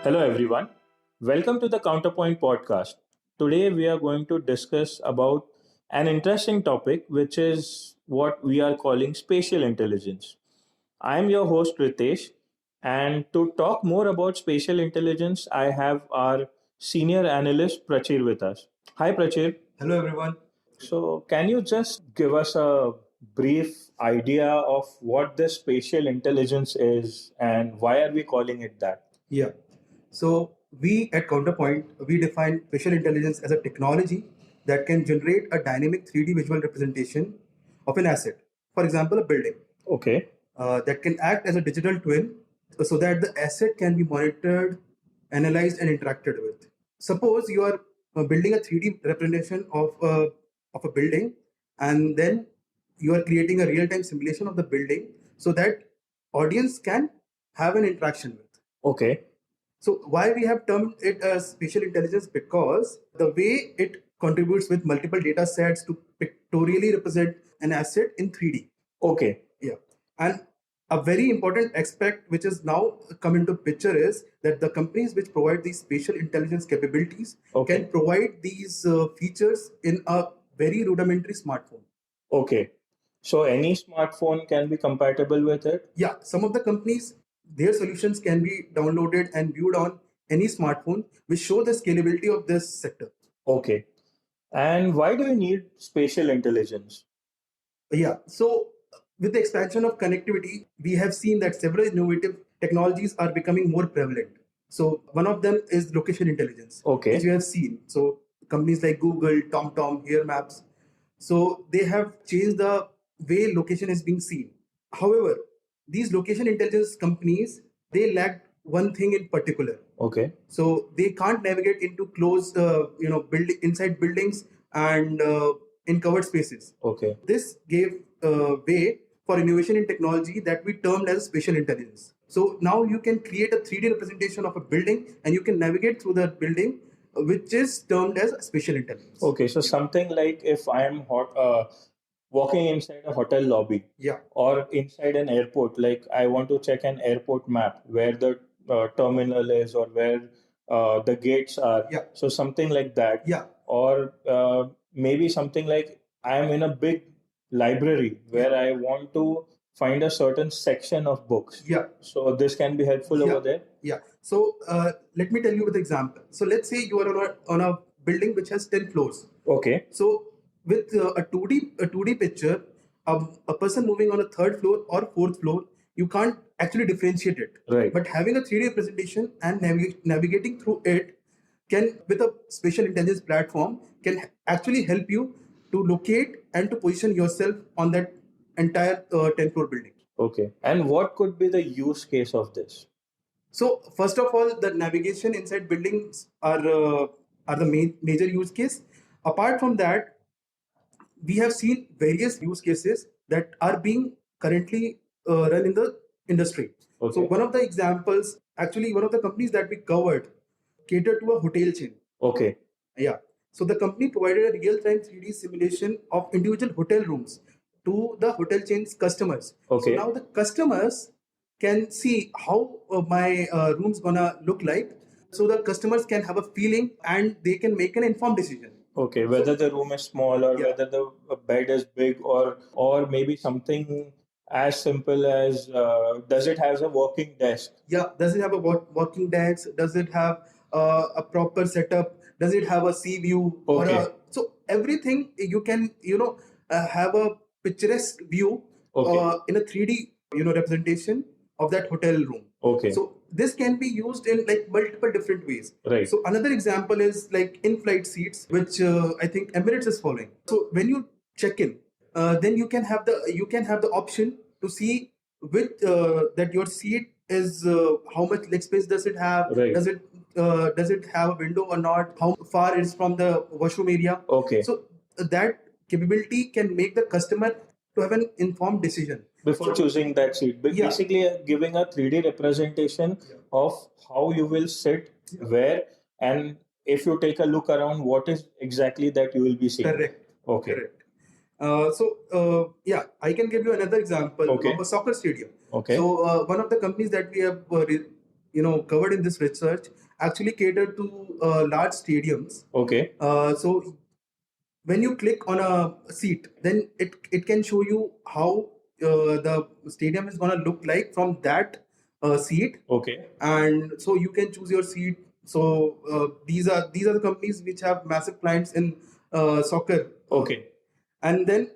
Hello, everyone. Welcome to the Counterpoint podcast. Today, we are going to discuss about an interesting topic, which is what we are calling spatial intelligence. I am your host, Ritesh, and to talk more about spatial intelligence, I have our senior analyst, Prachir, with us. Hi, Prachir. Hello, everyone. So, can you just give us a brief idea of what this spatial intelligence is and why are we calling it that? Yeah. So we at Counterpoint, we define spatial intelligence as a technology that can generate a dynamic 3D visual representation of an asset. For example, a building Okay. that can act as a digital twin so that the asset can be monitored, analyzed, and interacted with. Suppose you are building a 3D representation of a building, and then you are creating a real time simulation of the building so that audience can have an interaction with. Okay. So why we have termed it as spatial intelligence? Because the way it contributes with multiple data sets to pictorially represent an asset in 3D. Okay. Yeah. And a very important aspect which is now come into picture is that the companies which provide these spatial intelligence capabilities Okay. can provide these features in a very rudimentary smartphone. Okay. So any smartphone can be compatible with it? Yeah, some of the companies, their solutions can be downloaded and viewed on any smartphone, which show the scalability of this sector. Okay. And why do we need spatial intelligence? Yeah, so with the expansion of connectivity, we have seen that several innovative technologies are becoming more prevalent. So one of them is location intelligence, Okay. which we have seen. So companies like Google, TomTom, Here Maps, so they have changed the way location is being seen. However, these location intelligence companies, they lack one thing in particular. Okay. So they can't navigate into closed, building inside buildings and in covered spaces. Okay. This gave way for innovation in technology that we termed as spatial intelligence. So now you can create a 3D representation of a building and you can navigate through that building, which is termed as spatial intelligence. Okay. So something like if I am walking inside a hotel lobby, Yeah. or inside an airport, like I want to check an airport map where the terminal is or where the gates are. Yeah. So something like that. Yeah. Or maybe something like I am in a big library where I want to find a certain section of books. Yeah. So this can be helpful over there. Yeah. So let me tell you with example. So let's say you are on a building which has 10 floors. Okay. So with a 2D picture, a person moving on a third floor or fourth floor, you can't actually differentiate it. Right. But having a 3D representation and navigating through it can, with a spatial intelligence platform, can actually help you to locate and to position yourself on that entire 10 floor building. Okay. And what could be the use case of this? So first of all, the navigation inside buildings are the major use case. Apart from that, we have seen various use cases that are being currently run in the industry. Okay. So one of the examples, actually, one of the companies that we covered catered to a hotel chain. Okay. Yeah. So the company provided a real-time 3D simulation of individual hotel rooms to the hotel chain's customers. Okay. So now the customers can see how my room's gonna look like. So the customers can have a feeling and they can make an informed decision. Okay, whether the room is small or Yeah. whether the bed is big, or maybe something as simple as does it have a working desk? Yeah, does it have a working desk? Does it have a proper setup? Does it have a sea view? Okay. So everything you can have a picturesque view Okay. in a 3D representation of that hotel room. Okay. So this can be used in like multiple different ways. Right. So another example is like in-flight seats, which I think Emirates is following. So when you check in, then you can have the option to see which that your seat is how much leg space does it have? Right. Does it have a window or not? How far is from the washroom area? Okay. So that capability can make the customer to have an informed decision Before choosing that seat, Yeah. basically giving a 3D representation of how you will sit, where, and if you take a look around, what is exactly that you will be seeing. Correct. Okay. Correct. I can give you another example Okay. of a soccer stadium. Okay. So one of the companies that we have covered in this research actually cater to large stadiums. Okay. So when you click on a seat, then it can show you how the stadium is going to look like from that seat. Okay. And so you can choose your seat. So these are the companies which have massive clients in soccer. Okay. And then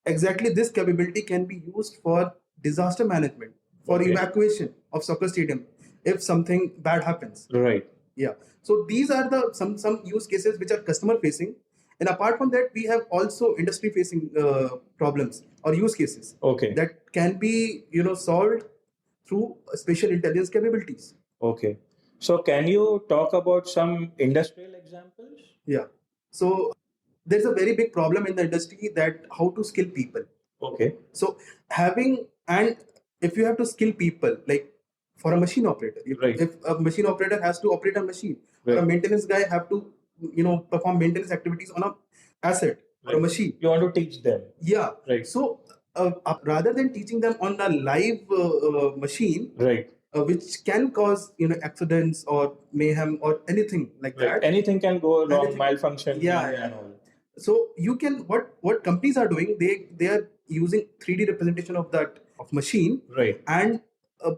exactly this capability can be used for disaster management, for Okay. evacuation of soccer stadium if something bad happens. Right. Yeah. So these are the some use cases which are customer facing, and apart from that, we have also industry facing problems or use cases. Okay. That can be solved through spatial intelligence capabilities. Okay. So can you talk about some industrial examples? Yeah. So there's a very big problem in the industry that how to skill people. Okay. So having and if you have to skill people, like for a machine operator, Right. if a machine operator has to operate a machine, or a Right. maintenance guy have to perform maintenance activities on a asset or a Right. machine. You want to teach them. Yeah. Right. So rather than teaching them on a live machine, Right. which can cause accidents or mayhem or anything like Right. that. Anything can go wrong, Anything. malfunction. Yeah, and yeah. all. So you can what companies are doing, they are using 3D representation of that of machine. Right. And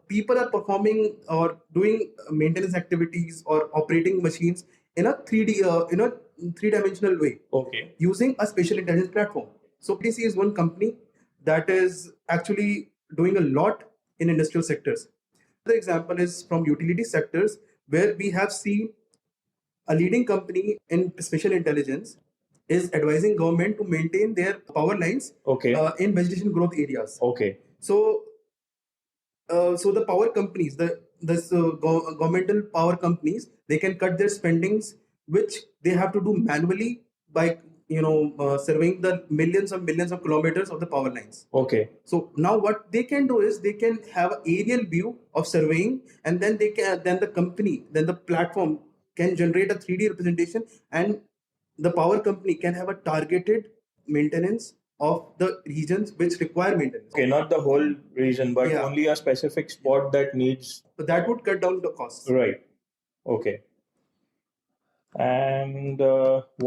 people are performing or doing maintenance activities or operating machines in a 3D in a three-dimensional way. Okay. Using a spatial intelligence platform. So PTC is one company that is actually doing a lot in industrial sectors. The example is from utility sectors, where we have seen a leading company in spatial intelligence is advising government to maintain their power lines. Okay. In vegetation growth areas. Okay. So so the power companies, the governmental power companies, they can cut their spendings, which they have to do manually by surveying the millions of kilometers of the power lines. Okay. So now what they can do is they can have an aerial view of surveying, and then the platform can generate a 3D representation, and the power company can have a targeted maintenance of the regions which require maintenance. Okay, not the whole region, but Yeah. only a specific spot that needs. So that would cut down the costs. Right. Okay. And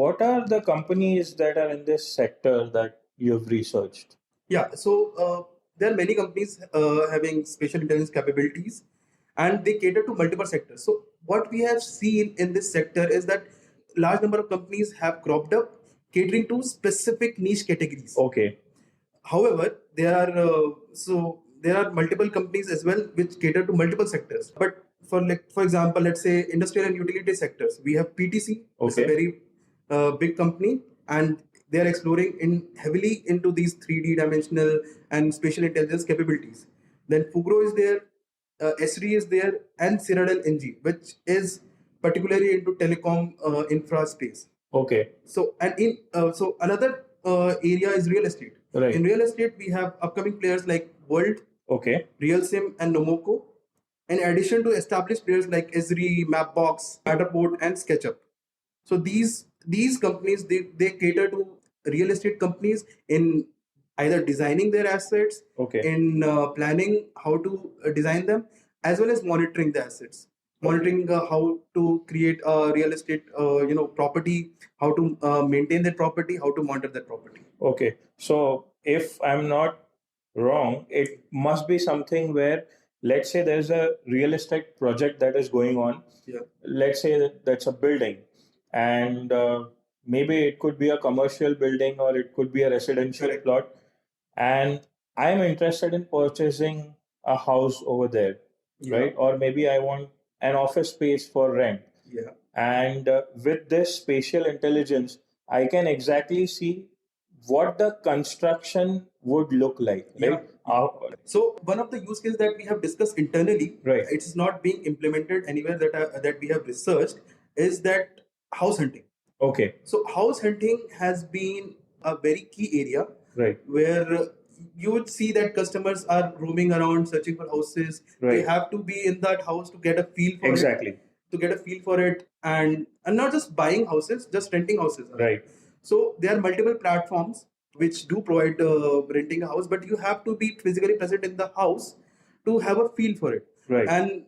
what are the companies that are in this sector that you've researched? Yeah, so there are many companies having spatial intelligence capabilities, and they cater to multiple sectors. So what we have seen in this sector is that large number of companies have cropped up catering to specific niche categories. Okay. However, there are multiple companies as well which cater to multiple sectors. But for example, let's say industrial and utility sectors, we have PTC. It's a Okay. very big company, and they are exploring in heavily into these 3D dimensional and spatial intelligence capabilities. Then Fugro is there, Esri is there, and Cyrodiil NG, which is particularly into telecom infra space. Okay. So so another area is real estate. Right. In real estate, we have upcoming players like World, Okay. RealSim, and Nomoko. In addition to established players like Esri, Mapbox, Matterport, and SketchUp. So these companies, they cater to real estate companies in either designing their assets, Okay. in planning how to design them, as well as monitoring the assets, monitoring how to create a real estate property, how to maintain that property, how to monitor that property. Okay. So if I'm not wrong, it must be something where, let's say there's a real estate project that is going on. Yeah. Let's say that that's a building, and maybe it could be a commercial building or it could be a residential Correct. plot, and I'm interested in purchasing a house over there. Yeah. Right? Or maybe I want an office space for rent. Yeah. And with this spatial intelligence, I can exactly see what the construction would look like, right? So one of the use cases that we have discussed internally, Right. it's not being implemented anywhere that we have researched, is that house hunting. Okay. So house hunting has been a very key area, Right. where you would see that customers are roaming around searching for houses. Right. They have to be in that house to get a feel for it. Exactly. To get a feel for it, and not just buying houses, just renting houses. Right. So there are multiple platforms which do provide renting a house, but you have to be physically present in the house to have a feel for it. Right. And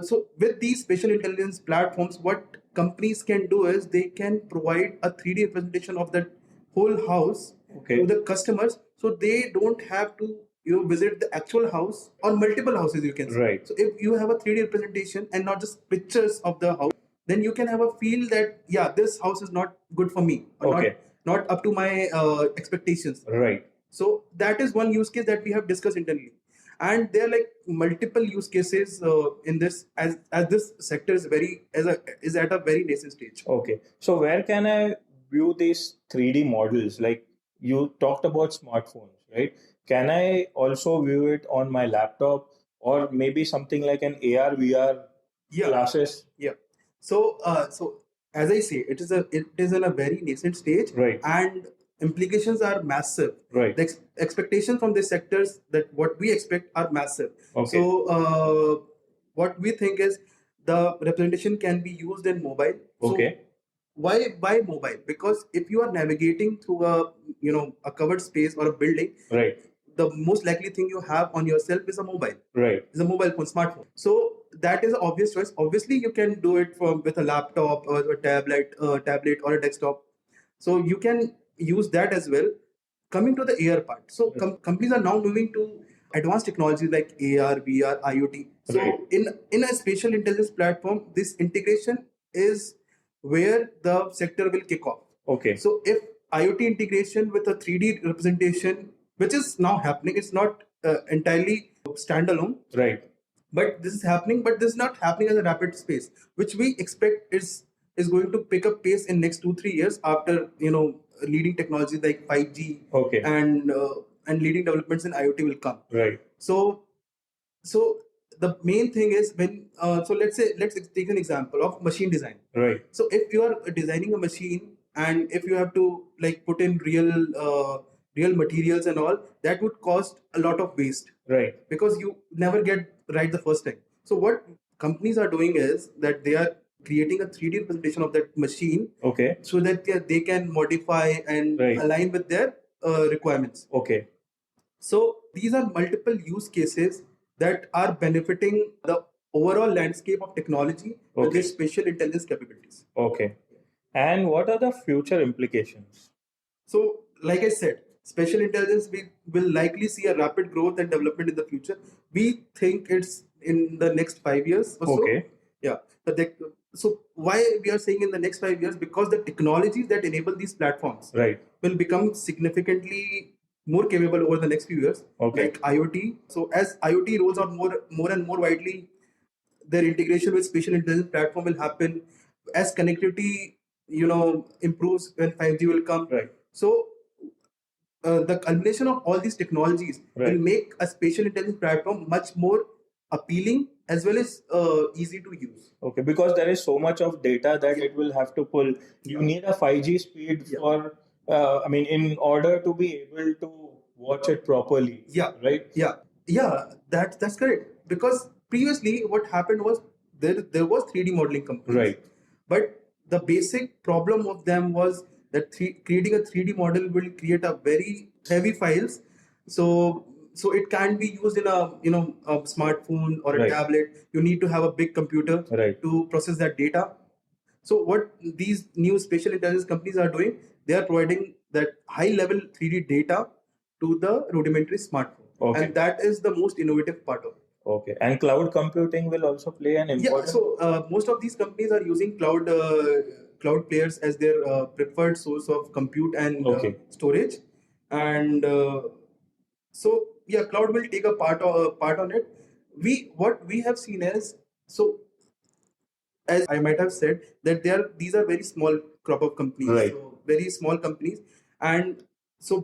so with these spatial intelligence platforms, what companies can do is they can provide a 3D representation of that whole house to the customers, so they don't have to visit the actual house or multiple houses, you can say. Right. So if you have a 3D representation and not just pictures of the house, then you can have a feel that this house is not good for me, or not up to my expectations. Right. So that is one use case that we have discussed internally, and there are like multiple use cases in this, as this sector is at a very nascent stage. Okay. So where can I view these 3D models? Like you talked about smartphones, right? Can I also view it on my laptop or maybe something like an AR, VR classes? Yeah. So as I say, it is in a very nascent stage, Right. and implications are massive. Right. The expectation from these sectors, that what we expect, are massive. Okay. So what we think is the representation can be used in mobile. Okay. So why mobile? Because if you are navigating through a covered space or a building, Right. the most likely thing you have on yourself is a mobile. Right. Is a mobile phone, smartphone. So that is an obvious choice. Obviously, you can do it with a laptop or a tablet or a desktop. So you can use that as well. Coming to the AR part, so companies are now moving to advanced technologies like AR, VR, IoT. So Right. in a spatial intelligence platform, this integration is where the sector will kick off. Okay. So if IoT integration with a 3D representation, which is now happening, it's not entirely standalone. Right. But this is happening, but this is not happening at a rapid pace, which we expect is going to pick up pace in next 2-3 years after leading technologies like 5G. Okay. And leading developments in IoT will come. Right. So the main thing is when so let's take an example of machine design. Right. So if you are designing a machine, and if you have to like put in real materials and all, that would cost a lot of waste. Right. Because you never get right the first time. So what companies are doing is that they are creating a 3D representation of that machine. Okay. So that they can modify and align with their requirements. Okay. So these are multiple use cases that are benefiting the overall landscape of technology with their spatial intelligence capabilities. Okay. And what are the future implications? So, like I said, spatial intelligence will likely see a rapid growth and development in the future. We think it's in the next 5 years or so. Okay. Yeah. So why we are saying in the next 5 years? Because the technologies that enable these platforms will become significantly more capable over the next few years. Okay. Like IoT. So as IoT rolls out more and more widely, their integration with spatial intelligence platform will happen. As connectivity improves, when 5G will come. Right. So the culmination of all these technologies will make a spatial intelligence platform much more appealing as well as easy to use. Okay, because there is so much of data that it will have to pull. You need a 5G speed for, in order to be able to watch it properly. Yeah. Right? Yeah, that's correct. Because previously what happened was there was 3D modeling companies. Right. But the basic problem of them was that creating a 3D model will create a very heavy files. So it can't be used in a smartphone or a tablet. You need to have a big computer to process that data. So what these new spatial intelligence companies are doing, they are providing that high level 3D data to the rudimentary smartphone. Okay. And that is the most innovative part of it. Okay. And cloud computing will also play an important. So most of these companies are using cloud players as their preferred source of compute and storage, and cloud will take a part on it. What we have seen is, so as I might have said, that these are very small crop of companies. Right. So very small companies, and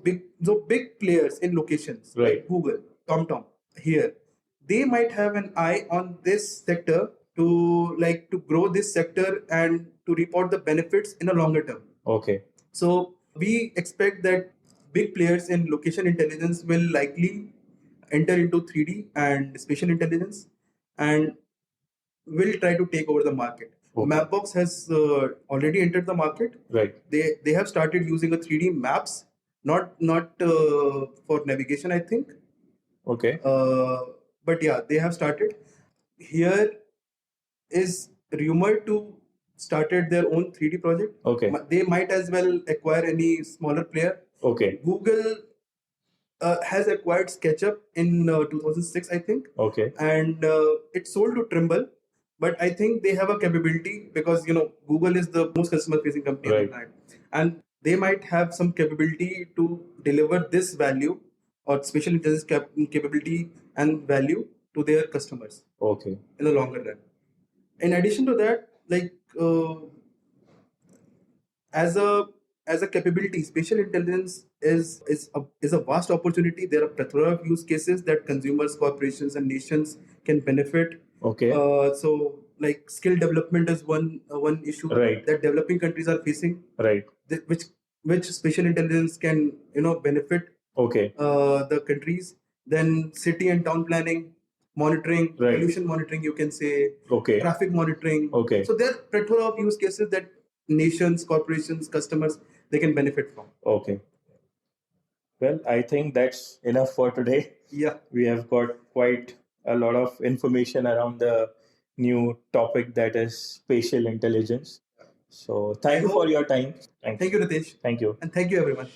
big players in locations like Google, TomTom here, they might have an eye on this sector to grow this sector and to report the benefits in a longer term. Okay. So we expect that big players in location intelligence will likely enter into 3D and spatial intelligence, and will try to take over the market. Okay. Mapbox has already entered the market. Right. They have started using a 3D maps, not for navigation, I think. Okay. But yeah, they have started. here is rumored to started their own 3D project. Okay. They might as well acquire any smaller player. Okay. Google has acquired SketchUp in 2006, I think. Okay. And it's sold to Trimble. But I think they have a capability because Google is the most customer-facing company on the Right. planet, and they might have some capability to deliver this value or spatial intelligence capability and value to their customers. Okay. In the longer run. In addition to that, like as a capability, spatial intelligence is a vast opportunity. There are plethora of use cases that consumers, corporations, and nations can benefit. Okay. So like skill development is one issue. Right. That developing countries are facing. Right. Which spatial intelligence can benefit. Okay. The countries. Then city and town planning, monitoring, Right. pollution monitoring, you can say. Okay. Traffic monitoring. Okay. So there are plethora of use cases that nations, corporations, customers, they can benefit from. Okay. Well, I think that's enough for today. Yeah. We have got quite a lot of information around the new topic that is spatial intelligence. So thank you for your time. Thank you, Ritesh. Thank you. And thank you, everyone.